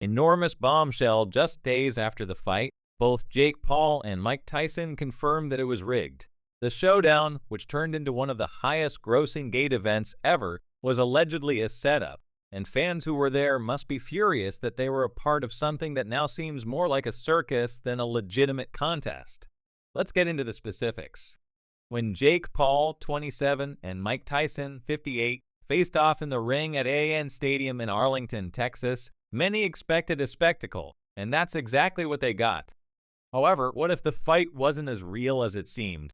Enormous bombshell just days after the fight. Both Jake Paul and Mike Tyson confirmed that it was rigged. The showdown, which turned into one of the highest-grossing gate events ever, was allegedly a setup, and fans who were there must be furious that they were a part of something that now seems more like a circus than a legitimate contest. Let's get into the specifics. When Jake Paul, 27, and Mike Tyson, 58, faced off in the ring at AN Stadium in Arlington, Texas, many expected a spectacle, and that's exactly what they got. However, what if the fight wasn't as real as it seemed?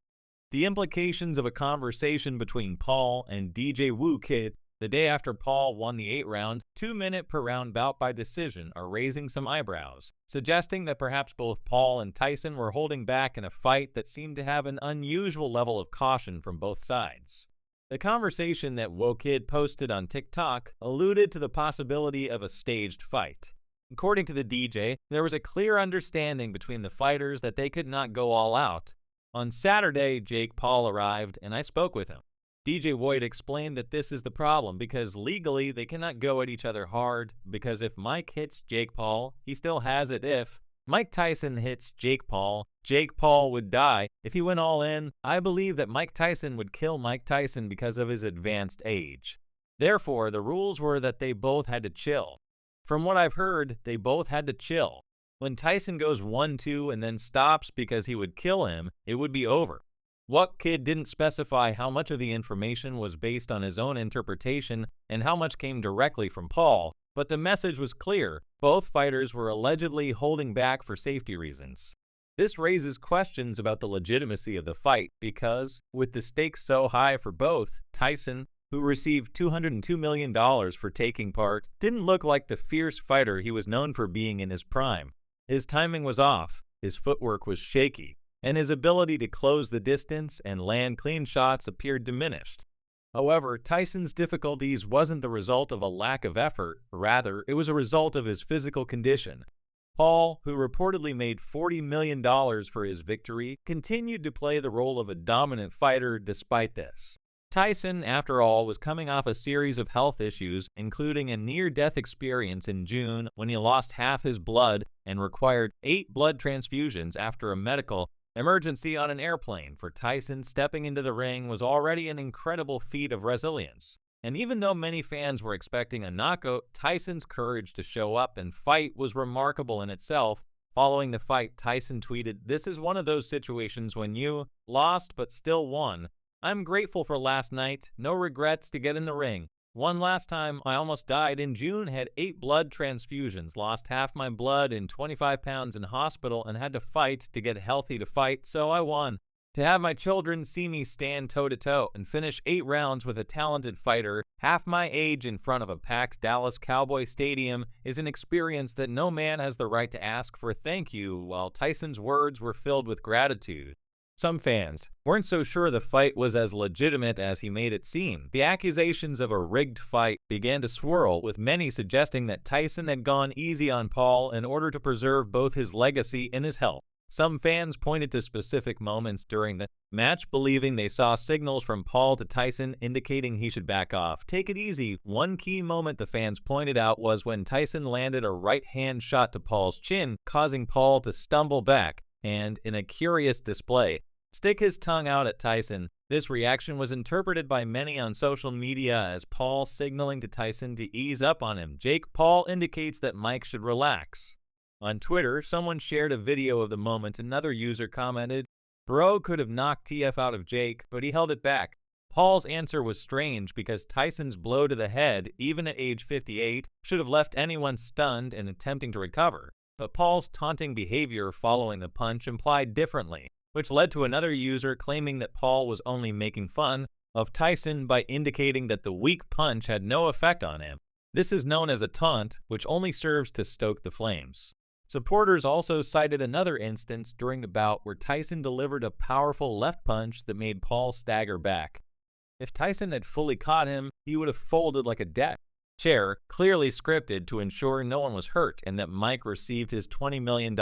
The implications of a conversation between Paul and DJ Woo Kid the day after Paul won the 8-round, 2-minute per round bout by decision are raising some eyebrows, suggesting that perhaps both Paul and Tyson were holding back in a fight that seemed to have an unusual level of caution from both sides. The conversation that Woo Kid posted on TikTok alluded to the possibility of a staged fight. According to the DJ, there was a clear understanding between the fighters that they could not go all out. On Saturday, Jake Paul arrived, and I spoke with him. DJ Woyd explained that this is the problem because legally they cannot go at each other hard because if Mike hits Jake Paul, he still has it. If Mike Tyson hits Jake Paul would die. If he went all in, I believe that Mike Tyson would kill Mike Tyson because of his advanced age. Therefore, the rules were that they both had to chill. From what I've heard, they both had to chill. When Tyson goes 1-2 and then stops because he would kill him, it would be over. Woo Kid didn't specify how much of the information was based on his own interpretation and how much came directly from Paul, but the message was clear. Both fighters were allegedly holding back for safety reasons. This raises questions about the legitimacy of the fight because, with the stakes so high for both, Tyson, who received $202 million for taking part, didn't look like the fierce fighter he was known for being in his prime. His timing was off, his footwork was shaky, and his ability to close the distance and land clean shots appeared diminished. However, Tyson's difficulties wasn't the result of a lack of effort, rather, it was a result of his physical condition. Paul, who reportedly made $40 million for his victory, continued to play the role of a dominant fighter despite this. Tyson, after all, was coming off a series of health issues, including a near-death experience in June when he lost half his blood and required 8 blood transfusions after a medical emergency on an airplane. For Tyson, stepping into the ring was already an incredible feat of resilience. And even though many fans were expecting a knockout, Tyson's courage to show up and fight was remarkable in itself. Following the fight, Tyson tweeted, "This is one of those situations when you lost but still won. I'm grateful for last night. No regrets to get in the ring. One last time, I almost died in June, had 8 blood transfusions, lost half my blood in 25 pounds in hospital and had to fight to get healthy to fight, so I won. To have my children see me stand toe-to-toe and finish 8 rounds with a talented fighter, half my age in front of a packed Dallas Cowboy Stadium is an experience that no man has the right to ask for thank you," while Tyson's words were filled with gratitude. Some fans weren't so sure the fight was as legitimate as he made it seem. The accusations of a rigged fight began to swirl, with many suggesting that Tyson had gone easy on Paul in order to preserve both his legacy and his health. Some fans pointed to specific moments during the match, believing they saw signals from Paul to Tyson indicating he should back off. Take it easy. One key moment the fans pointed out was when Tyson landed a right-hand shot to Paul's chin, causing Paul to stumble back and, in a curious display, stick his tongue out at Tyson. This reaction was interpreted by many on social media as Paul signaling to Tyson to ease up on him. Jake Paul indicates that Mike should relax. On Twitter, someone shared a video of the moment. Another user commented, "Bro could have knocked TF out of Jake, but he held it back." Paul's answer was strange because Tyson's blow to the head, even at age 58, should have left anyone stunned and attempting to recover. But Paul's taunting behavior following the punch implied differently, which led to another user claiming that Paul was only making fun of Tyson by indicating that the weak punch had no effect on him. This is known as a taunt, which only serves to stoke the flames. Supporters also cited another instance during the bout where Tyson delivered a powerful left punch that made Paul stagger back. If Tyson had fully caught him, he would have folded like a deck chair, clearly scripted to ensure no one was hurt and that Mike received his $20 million.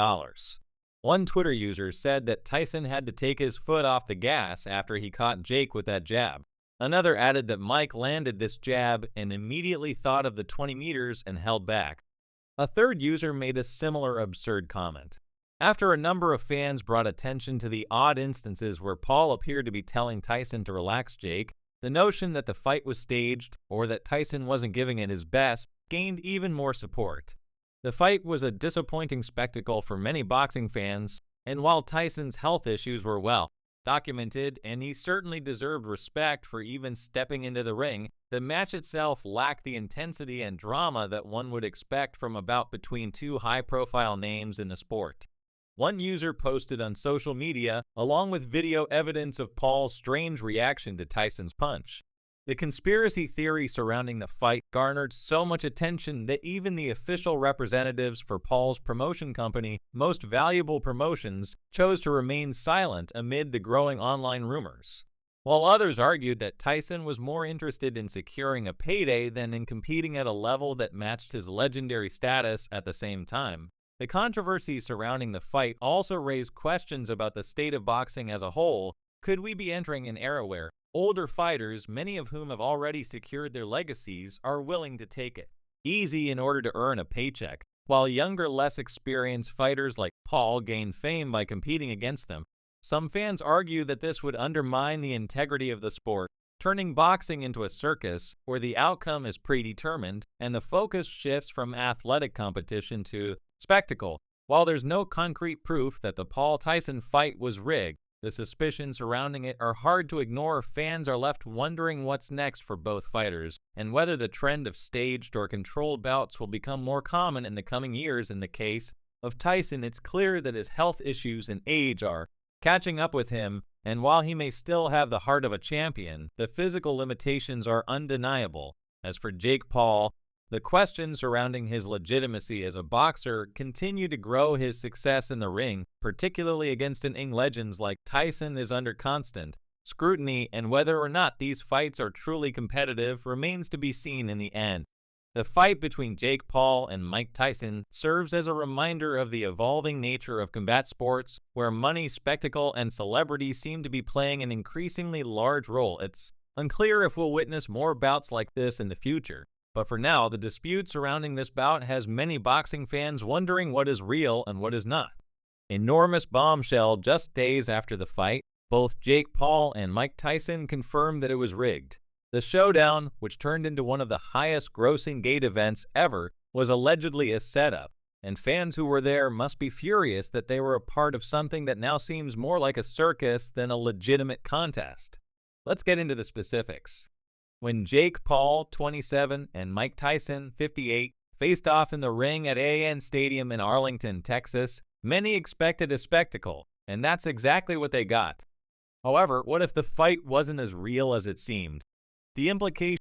One Twitter user said that Tyson had to take his foot off the gas after he caught Jake with that jab. Another added that Mike landed this jab and immediately thought of the 20 meters and held back. A third user made a similar absurd comment. After a number of fans brought attention to the odd instances where Paul appeared to be telling Tyson to relax Jake, the notion that the fight was staged or that Tyson wasn't giving it his best gained even more support. The fight was a disappointing spectacle for many boxing fans, and while Tyson's health issues were well documented and he certainly deserved respect for even stepping into the ring, the match itself lacked the intensity and drama that one would expect from a bout between two high-profile names in the sport. One user posted on social media, along with video evidence of Paul's strange reaction to Tyson's punch. The conspiracy theory surrounding the fight garnered so much attention that even the official representatives for Paul's promotion company, Most Valuable Promotions, chose to remain silent amid the growing online rumors. While others argued that Tyson was more interested in securing a payday than in competing at a level that matched his legendary status at the same time. The controversy surrounding the fight also raised questions about the state of boxing as a whole. Could we be entering an era where older fighters, many of whom have already secured their legacies, are willing to take it easy in order to earn a paycheck, while younger, less experienced fighters like Paul gain fame by competing against them? Some fans argue that this would undermine the integrity of the sport, turning boxing into a circus where the outcome is predetermined and the focus shifts from athletic competition to spectacle. While there's no concrete proof that the Paul-Tyson fight was rigged, the suspicions surrounding it are hard to ignore. Fans are left wondering what's next for both fighters, and whether the trend of staged or controlled bouts will become more common in the coming years. In the case of Tyson, it's clear that his health issues and age are catching up with him, and while he may still have the heart of a champion, the physical limitations are undeniable. As for Jake Paul, the questions surrounding his legitimacy as a boxer continue to grow. His success in the ring, particularly against legends like Tyson, is under constant scrutiny, and whether or not these fights are truly competitive remains to be seen in the end. The fight between Jake Paul and Mike Tyson serves as a reminder of the evolving nature of combat sports, where money, spectacle, and celebrity seem to be playing an increasingly large role. It's unclear if we'll witness more bouts like this in the future. But for now, the dispute surrounding this bout has many boxing fans wondering what is real and what is not. Enormous bombshell: just days after the fight, both Jake Paul and Mike Tyson confirmed that it was rigged. The showdown, which turned into one of the highest-grossing gate events ever, was allegedly a setup, and fans who were there must be furious that they were a part of something that now seems more like a circus than a legitimate contest. Let's get into the specifics. When Jake Paul, 27, and Mike Tyson, 58, faced off in the ring at AN Stadium in Arlington, Texas, many expected a spectacle, and that's exactly what they got. However, what if the fight wasn't as real as it seemed? The implications